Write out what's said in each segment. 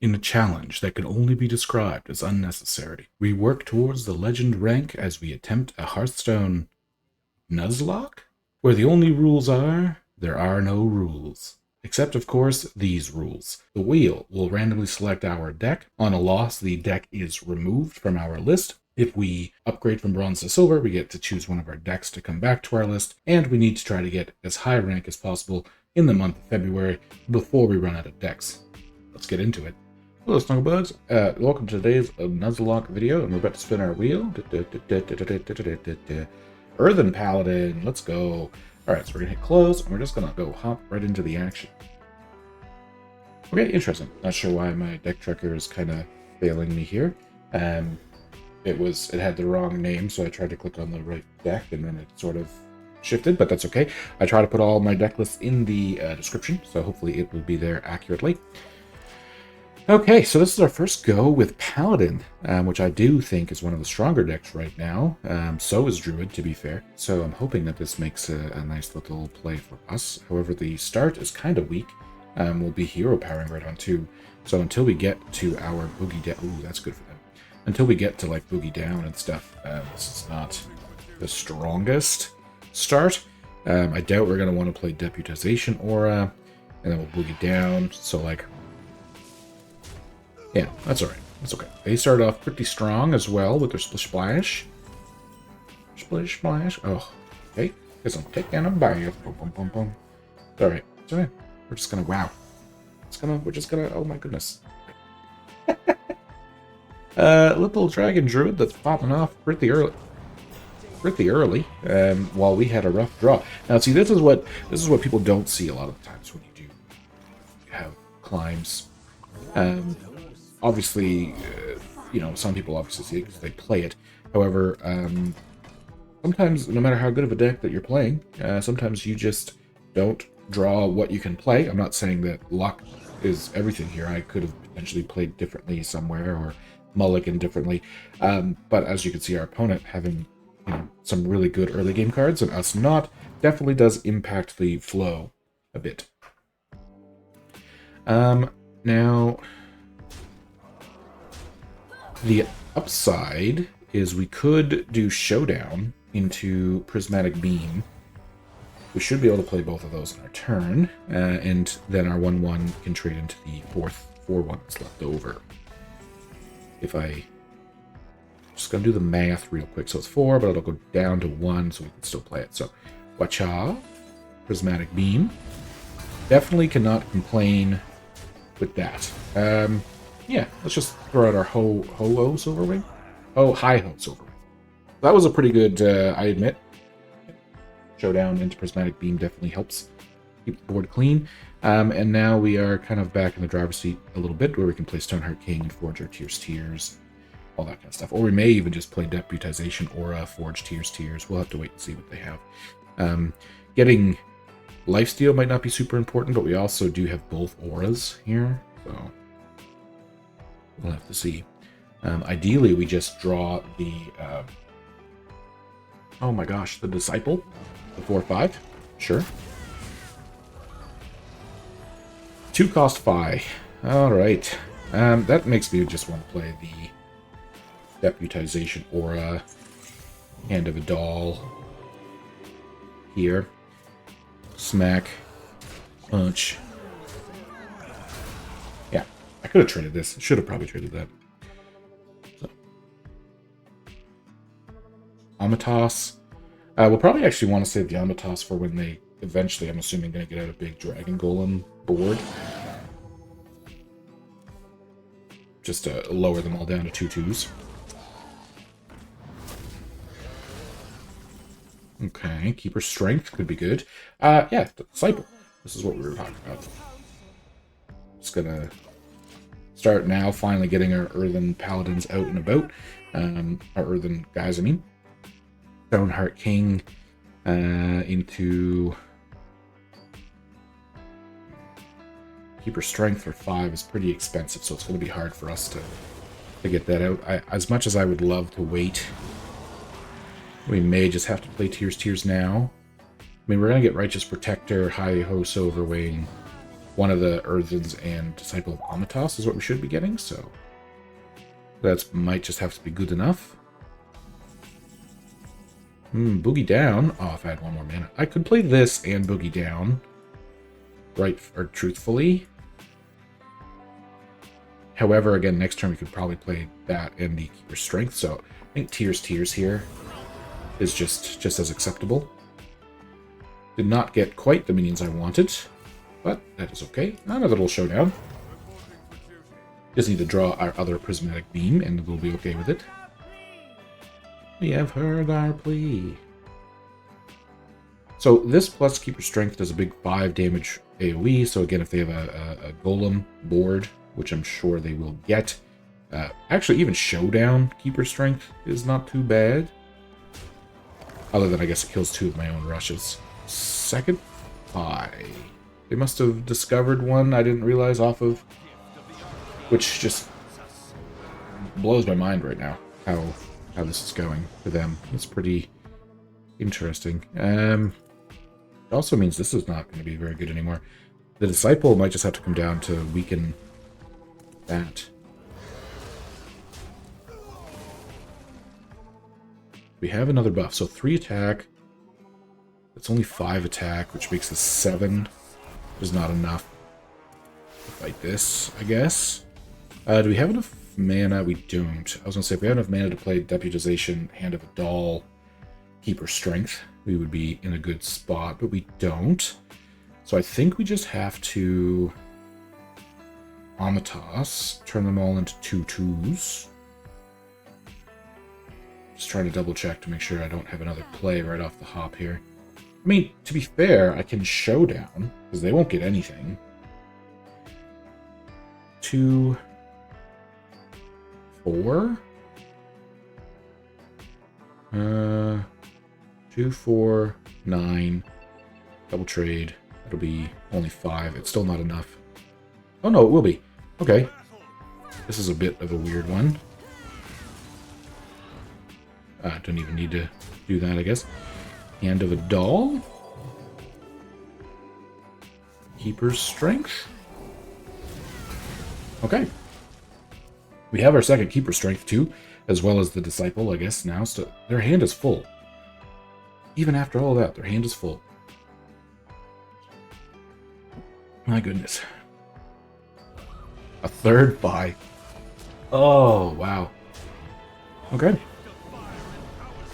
In a challenge that can only be described as unnecessary, we work towards the legend rank as we attempt a Hearthstone Nuzlocke, where the only rules are, there are no rules. Except, of course, these rules. The wheel will randomly select our deck. On a loss, the deck is removed from our list. If we upgrade from bronze to silver, we get to choose one of our decks to come back to our list, and we need to try to get as high rank as possible in the month of February before we run out of decks. Let's get into it. Hello, Snugglebugs. Welcome to today's Nuzlocke video, and we're about to spin our wheel. Earthen Paladin, let's go. Alright, so we're gonna hit close, and we're just gonna go hop right into the action. Okay, interesting. Not sure why my deck tracker is kind of failing me here. It had the wrong name, so I tried to click on the right deck, and then it sort of shifted, but that's okay. I try to put all my deck lists in the description, so hopefully it will be there accurately. Okay, so this is our first go with Paladin, which I do think is one of the stronger decks right now. So is Druid, to be fair. So I'm hoping that this makes a nice little play for us. However, the start is kind of weak. We'll be hero powering right on too. So until we get to our boogie down, ooh, that's good for them. Until we get to like boogie down and stuff, this is not the strongest start. I doubt we're going to want to play Deputization Aura, and then we'll boogie down. So like, yeah, that's alright. That's okay. They start off pretty strong as well with their Splish Splash. Splish Splash. Oh, okay. Because I'm taking a bath. Boom, boom, boom, boom. Alright. It's alright. We're just gonna, wow. We're just gonna, oh my goodness. Little Dragon Druid that's popping off pretty early. While we had a rough draw. Now, see, this is what people don't see a lot of the times when you do have climbs. Obviously, some people obviously see it because they play it. However, sometimes, no matter how good of a deck that you're playing, sometimes you just don't draw what you can play. I'm not saying that luck is everything here. I could have potentially played differently somewhere or mulligan differently. But as you can see, our opponent having some really good early game cards and us not definitely does impact the flow a bit. Now, the upside is we could do Showdown into Prismatic Beam. We should be able to play both of those in our turn, and then our 1/1 can trade into the 4/1 that's left over. If I just gonna do the math real quick, so it's 4, but it'll go down to 1, so we can still play it. So, Wacha, Prismatic Beam. Definitely cannot complain with that. Yeah, let's just throw out our Ho-Oh Silverwing. Oh, Hi-Ho Silverwing. That was a pretty good, I admit. Showdown into Prismatic Beam definitely helps keep the board clean. And now we are kind of back in the driver's seat a little bit, where we can play Stoneheart King and Forge our Tears, all that kind of stuff. Or we may even just play Deputization Aura, Forge Tears. We'll have to wait and see what they have. Getting Lifesteal might not be super important, but we also do have both auras here, so we'll have to see. Ideally, we just draw the, oh my gosh, the Disciple, the 4/5, sure. 2 cost 5. Alright. That makes me just want to play the Deputization Aura, Hand of a Doll here. Smack. Punch. Yeah, I could have traded this. Should have probably traded that. So. Amatos. We'll probably actually want to save the Amatos for when they eventually, I'm assuming, going to get out a big Dragon Golem board. Just to lower them all down to 2/2s. Okay, Keeper Strength could be good. Yeah, Disciple. This is what we were talking about. Just gonna start now, finally getting our Earthen Paladins out and about. Our Earthen guys, I mean. Stoneheart King into Keeper Strength for 5 is pretty expensive, so it's going to be hard for us to get that out. As much as I would love to wait, we may just have to play Tears now. I mean, we're going to get Righteous Protector, Hi-Ho Silverwing, one of the Earthens and Disciple of Amatos is what we should be getting, so that might just have to be good enough. Boogie down. Oh, if I had one more mana. I could play this and Boogie down. Right, or truthfully. However, again, next turn we could probably play that and the Keeper's Strength, so I think Tears here is just as acceptable. Did not get quite the minions I wanted, but that is okay. Another little showdown. Just need to draw our other Prismatic Beam, and we'll be okay with it. We have heard our plea. So this plus Keeper Strength does a big 5 damage AoE, so again, if they have a Golem board, which I'm sure they will get. Actually, even Showdown Keeper Strength is not too bad. Other than, I guess, it kills 2 of my own rushes. Second Eye. They must have discovered one I didn't realize off of, which just blows my mind right now, how this is going for them. It's pretty interesting. It also means this is not going to be very good anymore. The Disciple might just have to come down to weaken that. We have another buff, so 3 attack. It's only 5 attack, which makes this 7. Is not enough to fight this, I guess. Do we have enough mana? We don't. I was going to say, if we have enough mana to play Deputization, Hand of a Doll, Keeper Strength, we would be in a good spot, but we don't. So I think we just have to Amatos, turn them all into 2/2s. Just trying to double check to make sure I don't have another play right off the hop here. I mean, to be fair, I can Showdown, because they won't get anything. 2, 4? 2, 4, 9. Double trade. It'll be only 5. It's still not enough. Oh no, it will be. Okay. This is a bit of a weird one. Don't even need to do that, I guess. Hand of a Doll. Keeper's Strength. Okay. We have our second Keeper Strength too, as well as the Disciple, I guess, now. So their hand is full. Even after all that, their hand is full. My goodness. A third buy. Oh, wow. Okay.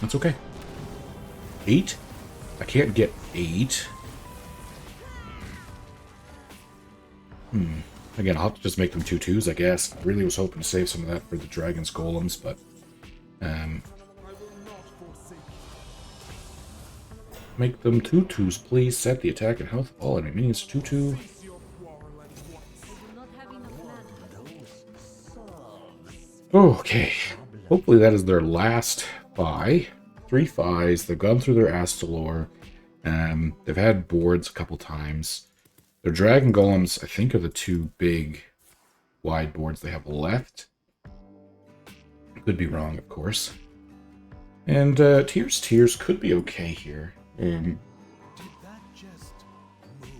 That's okay. 8? I can't get 8. Again, I'll have to just make them 2/2s, I guess. I really was hoping to save some of that for the Dragon's Golems, but... make them 2/2s, please. Set the attack and health of all enemy minions to 2/2. Okay. Hopefully that is their last buy. 3 buys. They've gone through their Astalor. They've had boards a couple times. Their Dragon Golems, I think, are the 2 big wide boards they have left. Could be wrong, of course. And Tears could be okay here.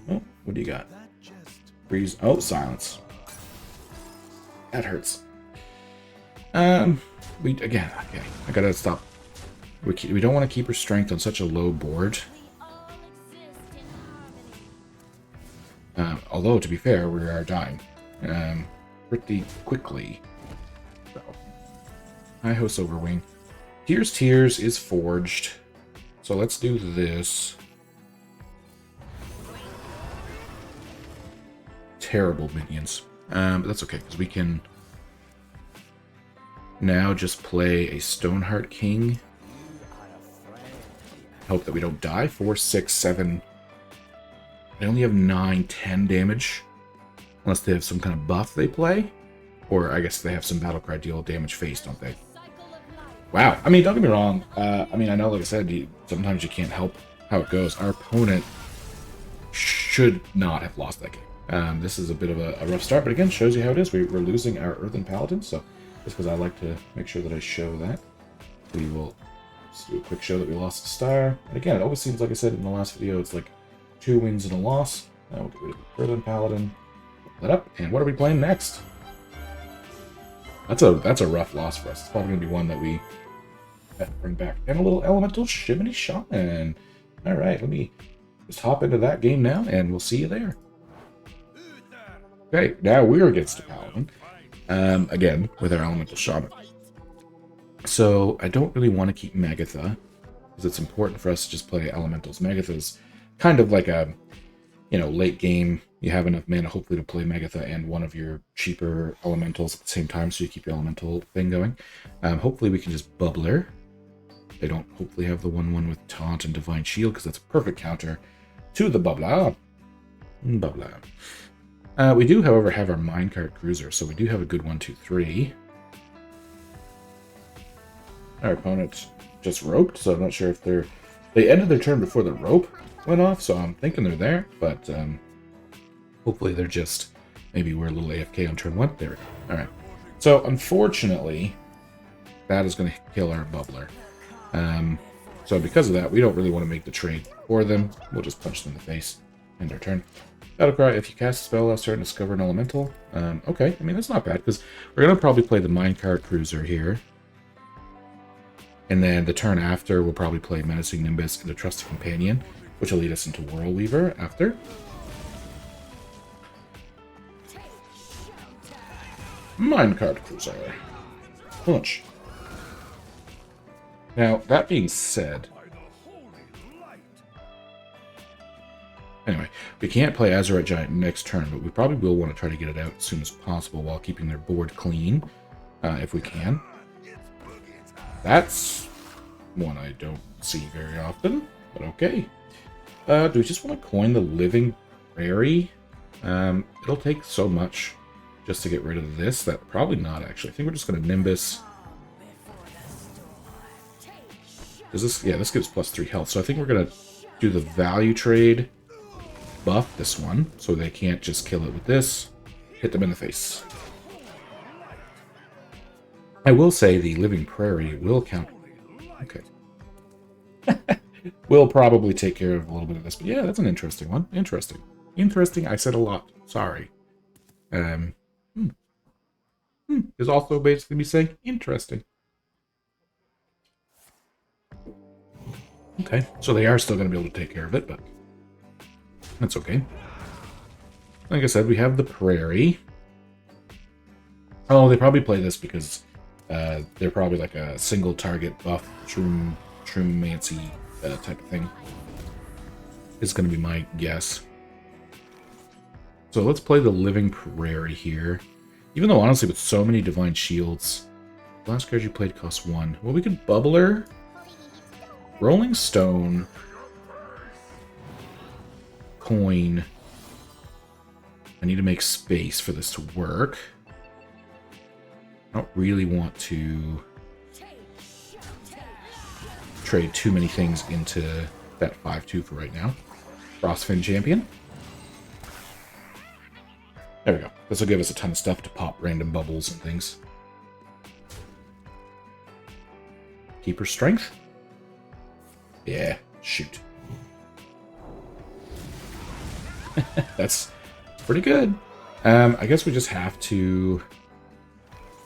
Oh, what do you got? Freeze. Oh, silence. That hurts. Again, okay. I gotta stop. We don't want to keep her strength on such a low board. Although, to be fair, we are dying. Pretty quickly. So. High Host Overwing. Tears is forged. So let's do this. Terrible minions. But that's okay, because we can now just play a Stoneheart King. Hope that we don't die. 4, 6, 7. They only have 9, 10 damage. Unless they have some kind of buff they play. Or I guess they have some Battlecry deal damage face, don't they? Wow. I mean, don't get me wrong. I mean, I know, like I said, sometimes you can't help how it goes. Our opponent should not have lost that game. This is a bit of a rough start, but again, shows you how it is. We're losing our Earthen Paladin, so just because I like to make sure that I show that, we will just do a quick show that we lost a star. And again, it always seems, like I said in the last video, it's like 2 wins and a loss. We'll get rid of the Earthen Paladin. Put that up. And what are we playing next? That's a rough loss for us. It's probably going to be one that we have to bring back. And a little Elemental Shimmy Shaman. Alright, let me just hop into that game now, and we'll see you there. Okay, now we're against a Paladin. Again, with our Elemental Shaman. So, I don't really want to keep Magatha, because it's important for us to just play Elementals. Magatha's kind of like a, late game. You have enough mana, hopefully, to play Magatha and one of your cheaper Elementals at the same time, so you keep your Elemental thing going. Hopefully, we can just Bubbler. They don't hopefully have the 1/1 with Taunt and Divine Shield, because that's a perfect counter to the Bubbler. Bubbler. We do, however, have our Minecart Cruiser, so we do have a good 1, 2, 3. Our opponent just roped, so I'm not sure if they ended their turn before the rope went off, so I'm thinking they're there, but hopefully they're just, maybe we're a little AFK on turn 1. There we go. Alright. So, unfortunately, that is going to kill our Bubbler. So because of that, we don't really want to make the trade for them. We'll just punch them in the face. End our turn. Battlecry, if you cast a spell last turn, discover an elemental. Okay, I mean, that's not bad, because we're going to probably play the Minecart Cruiser here. And then the turn after, we'll probably play Menacing Nimbus and the Trusted Companion, which will lead us into Whirlweaver after. Minecart Cruiser. Punch. Now, that being said... Anyway, we can't play Azurite Giant next turn, but we probably will want to try to get it out as soon as possible while keeping their board clean, if we can. That's one I don't see very often, but okay. Do we just want to coin the Living Prairie? It'll take so much just to get rid of this that probably not, actually. I think we're just going to Nimbus. Does this? Yeah, this gives +3 health, so I think we're going to do the value trade. Buff this one, so they can't just kill it with this. Hit them in the face. I will say the Living Prairie will count. Okay. We'll probably take care of a little bit of this, but yeah, that's an interesting one. Interesting. Interesting, I said a lot. Sorry. Is also basically me saying interesting. Okay, so they are still going to be able to take care of it, but that's okay. Like I said, we have the Prairie. Oh, they probably play this because they're probably like a single target buff Shroomancy type of thing. Is going to be my guess. So let's play the Living Prairie here. Even though, honestly, with so many Divine Shields, the last card you played costs 1. Well, we could Bubbler, Rolling Stone, coin. I need to make space for this to work. I don't really want to trade too many things into that 5/2 for right now. Frostfin Champion. There we go. This will give us a ton of stuff to pop random bubbles and things. Keeper Strength. Yeah, shoot. That's pretty good. I guess we just have to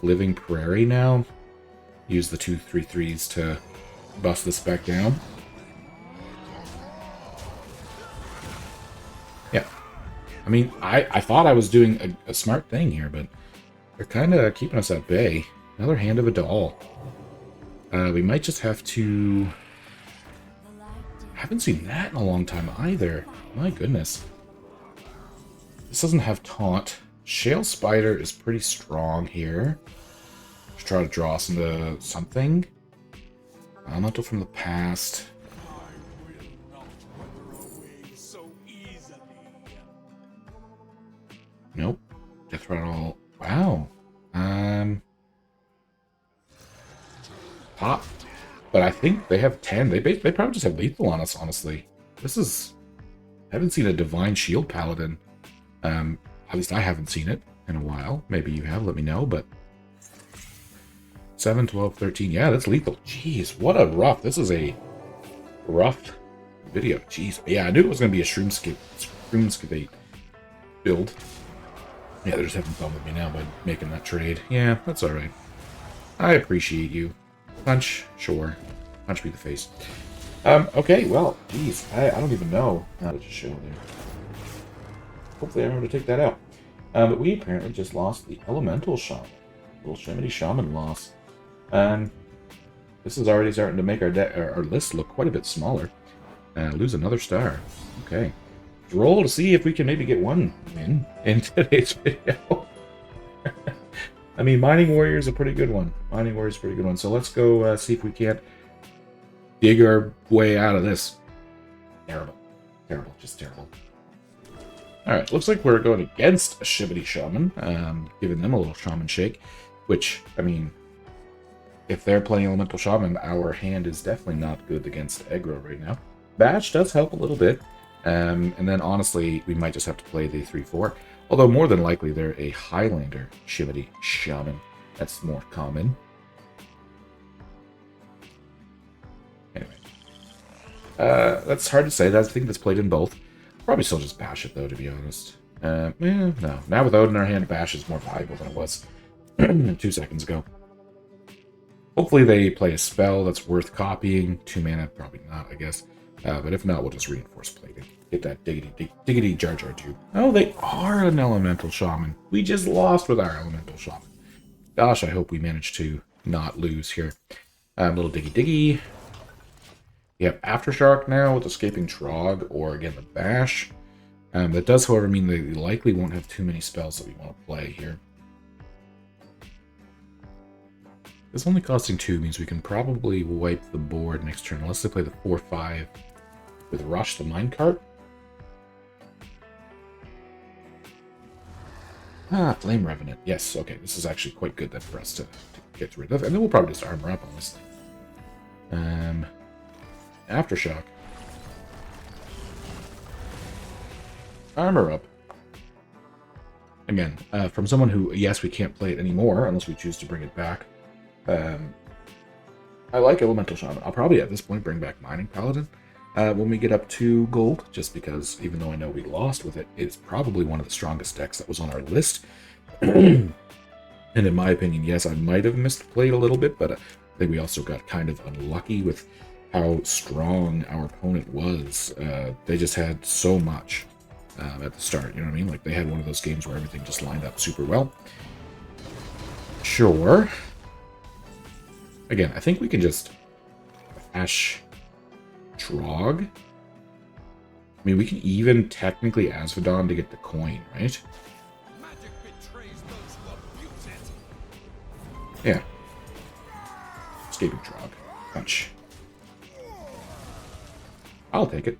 Living Prairie now. Use the 2/3/3s to bust this back down. Yeah. I mean, I thought I was doing a smart thing here, but they're kind of keeping us at bay. Another Hand of a Doll. We might just have to... I haven't seen that in a long time either. My goodness. This doesn't have Taunt. Shale Spider is pretty strong here. Let's try to draw us into something. Elemental from the past. Nope. Death Rattle. Wow. Pop. But I think they have 10. They probably just have lethal on us, honestly. This is... I haven't seen a Divine Shield Paladin. At least I haven't seen it in a while. Maybe you have, let me know, but... 7, 12, 13. Yeah, that's lethal. Jeez, what a rough... This is a rough video. Jeez. Yeah, I knew it was going to be a Runescape build. Yeah, they're just having fun with me now by making that trade. Yeah, that's alright. I appreciate you. Punch, sure. Punch me in the face. Okay, well, geez, I don't even know how to just show there. Hopefully I remember to take that out. But we apparently just lost the Elemental Shaman. Little Shimmy Shaman loss. This is already starting to make our list look quite a bit smaller. Lose another star. Okay. Let's roll to see if we can maybe get one win in today's video. I mean, Mining Warrior is a pretty good one. Mining Warrior is a pretty good one. So let's go see if we can't dig our way out of this. Terrible. Terrible. Just terrible. Alright, looks like we're going against a Shimmy Shaman. Giving them a little Shaman shake. Which, I mean, if they're playing Elemental Shaman, our hand is definitely not good against aggro right now. Bash does help a little bit. And then, honestly, we might just have to play the 3-4. Although, more than likely, they're a Highlander Shimmy Shaman. That's more common. Anyway. That's hard to say. I think that's played in both. Probably still just bash it, though, to be honest. No. Now with Odin in our hand, bash is more valuable than it was 2 seconds ago. Hopefully they play a spell that's worth copying. 2 mana, probably not, I guess. But if not, we'll just reinforce plating. Get that diggity Jar Jar too. Oh, they are an Elemental Shaman. We just lost with our Elemental Shaman. Gosh, I hope we manage to not lose here. Little diggy. We have Aftershock now with Escaping Trog, or again the Bash. That does, however, mean they likely won't have too many spells that we want to play here. This only costing 2 means we can probably wipe the board next turn, unless they play the 4-5 with Rush the Minecart. Flame Revenant. Yes, okay, this is actually quite good then for us to get rid of. And then we'll probably just armor up on this thing. Aftershock. Armor up. Again, from someone who, yes, we can't play it anymore unless we choose to bring it back. I like Elemental Shaman. I'll probably at this point bring back Mining Paladin when we get up to gold, just because even though I know we lost with it, it's probably one of the strongest decks that was on our list. And in my opinion, yes, I might have misplayed a little bit, but I think we also got kind of unlucky with how strong our opponent was. They just had so much at the start, you know what I mean? Like, they had one of those games where everything just lined up super well. Sure. Again, I think we can just Ash Trog. I mean, we can even technically Asvedon to get the coin, right? Yeah. Escaping Trog. Punch. I'll take it.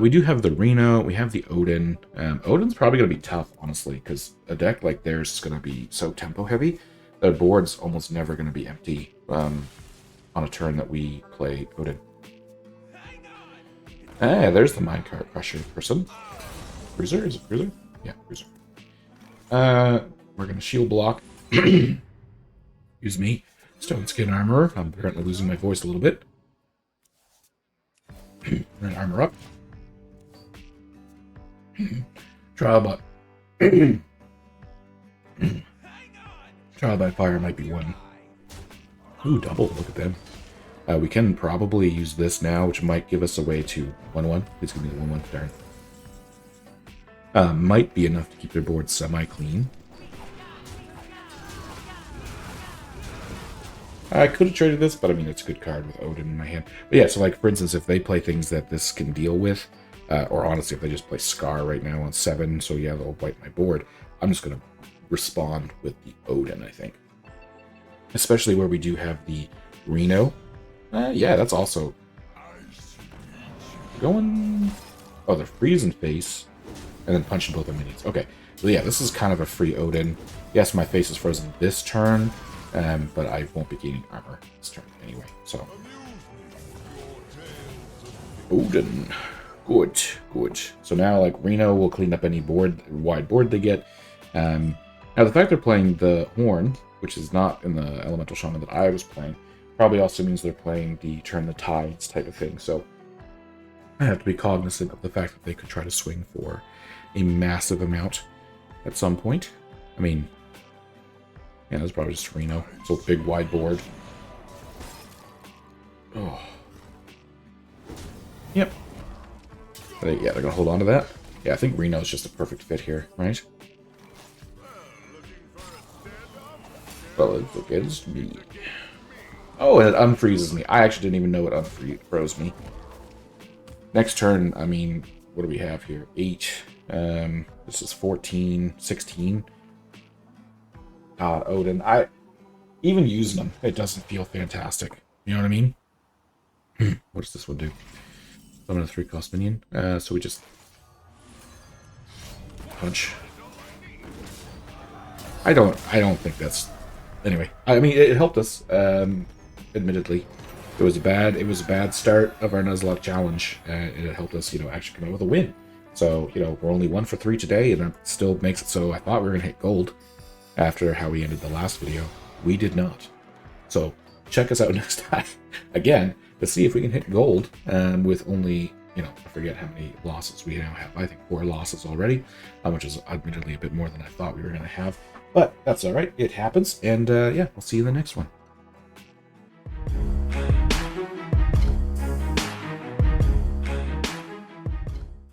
We do have the Reno. We have the Odin. Odin's probably going to be tough, honestly, because a deck like theirs is going to be so tempo heavy. The board's almost never going to be empty on a turn that we play Odin. There's the Minecart Crusher person. Cruiser? Is it Cruiser? Yeah, Cruiser. We're going to shield block. Excuse me. Stone Skin Armorer. I'm apparently losing my voice a little bit. We're going to armor up. Trial by Trial by Fire might be one. Ooh, double. Look at them. We can probably use this now, which might give us a way to 1-1. Please give me the 1-1. Darn. Might be enough to keep their board semi-clean. I could have traded this, but I mean, it's a good card with Odin in my hand. But yeah, so like, for instance, if they play things that this can deal with, or honestly, if they just play Scar right now on 7, so yeah, they'll wipe my board, I'm just going to respond with the Odin, I think. Especially where we do have the Reno. Yeah, that's also going... Oh, they're freezing face, and then punching both the minions. Okay, so yeah, this is kind of a free Odin. Yes, my face is frozen this turn, but I won't be gaining armor this turn anyway, so... Odin. Good, good. So now, like, Reno will clean up any wide board they get. Now, the fact they're playing the Horn, which is not in the Elemental Shaman that I was playing, probably also means they're playing the Turn the Tides type of thing. So I have to be cognizant of the fact that they could try to swing for a massive amount at some point. I mean, yeah, that's probably just Reno. So big wide board. Oh. Yep. Yeah, they're gonna hold on to that. Yeah, I think Reno's just a perfect fit here, right? Well, it's against me. Oh, and it unfreezes me. I actually didn't even know it unfroze me. Next turn, I mean, what do we have here? 8. This is 14, 16. Odin. Even using them, it doesn't feel fantastic. You know what I mean? What does this one do? Summon a 3-cost minion. So we just punch. I don't think that's. Anyway, I mean, it helped us. Admittedly, it was a bad start of our Nuzlocke challenge, and it helped us, actually come out with a win. So, we're only 1 for 3 today, and that still makes it so I thought we were gonna hit gold after how we ended the last video. We did not. So check us out next time again to see if we can hit gold with only, I forget how many losses we now have. I think 4 losses already, which is admittedly a bit more than I thought we were going to have. But that's all right. It happens. And yeah, we'll see you in the next one.